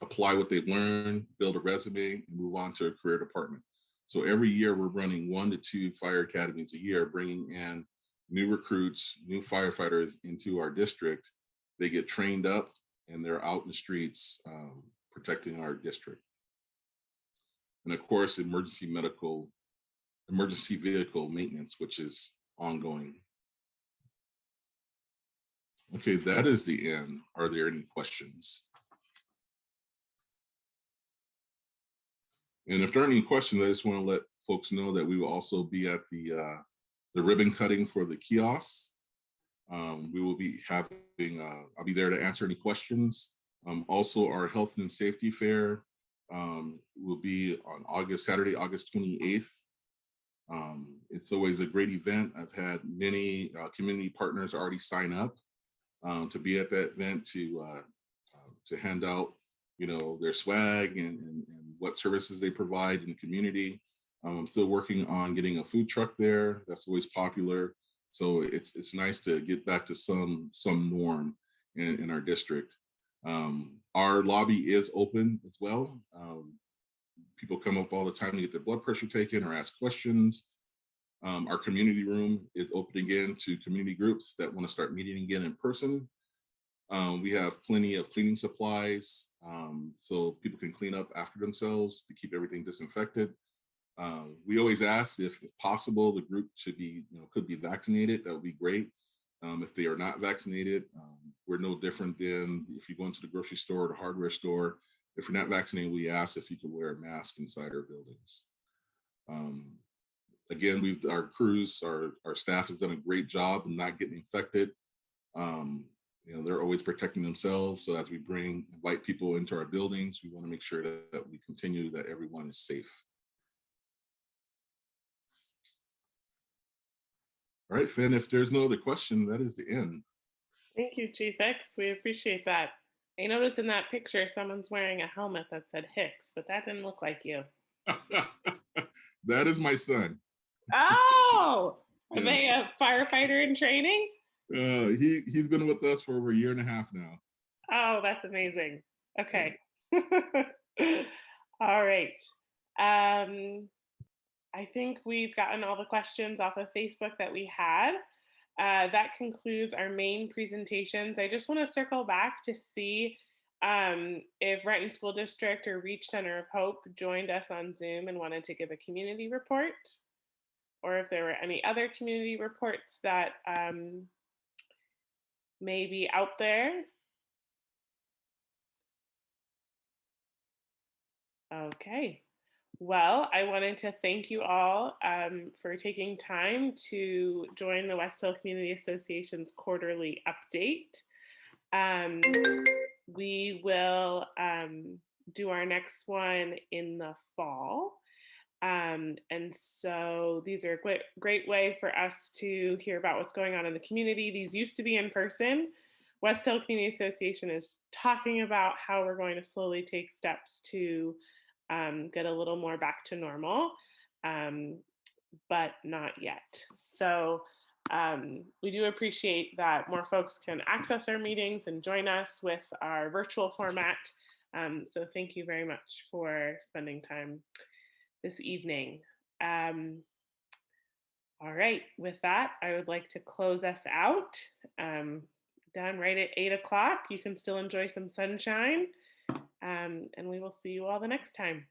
apply what they've learned, build a resume, and move on to a career department. So every year we're running 1 to 2 fire academies a year, bringing in new recruits, new firefighters into our district. They get trained up and they're out in the streets protecting our district. And of course, emergency vehicle maintenance, which is ongoing. Okay, that is the end. Are there any questions? And if there aren't any questions, I just want to let folks know that we will also be at the ribbon cutting for the kiosks. We will be having, I'll be there to answer any questions. Also, our health and safety fair will be on Saturday, August 28th. It's always a great event. I've had many community partners already sign up to be at that event to hand out, their swag and what services they provide in the community. I'm still working on getting a food truck there. That's always popular. So it's nice to get back to some norm in our district. Our lobby is open as well. People come up all the time to get their blood pressure taken or ask questions. Our community room is open again to community groups that want to start meeting again in person. We have plenty of cleaning supplies, so people can clean up after themselves to keep everything disinfected. We always ask if possible, the group should be, could be vaccinated. That would be great. If they are not vaccinated, we're no different than if you go into the grocery store or the hardware store. If you're not vaccinated, we ask if you could wear a mask inside our buildings. Again, our crews, our staff has done a great job in not getting infected. They're always protecting themselves. So as we invite people into our buildings, we want to make sure that we continue that everyone is safe. All right, Finn, if there's no other question, that is the end. Thank you, Chief Hicks. We appreciate that. I noticed in that picture, someone's wearing a helmet that said Hicks, but that didn't look like you. That is my son. Oh, are Yeah. they a firefighter in training? He's been with us for over 1.5 years now. Oh, that's amazing. Okay. All right. I think we've gotten all the questions off of Facebook that we had. That concludes our main presentations. I just want to circle back to see if Renton School District or Reach Center of Hope joined us on Zoom and wanted to give a community report, or if there were any other community reports that may be out there. Okay. Well, I wanted to thank you all for taking time to join the West Hill Community Association's quarterly update. We will do our next one in the fall. And so these are a great way for us to hear about what's going on in the community. These used to be in person. West Hill Community Association is talking about how we're going to slowly take steps to get a little more back to normal, but not yet. So we do appreciate that more folks can access our meetings and join us with our virtual format. So thank you very much for spending time this evening. All right, with that, I would like to close us out. Done right at 8 o'clock. You can still enjoy some sunshine. And we will see you all the next time.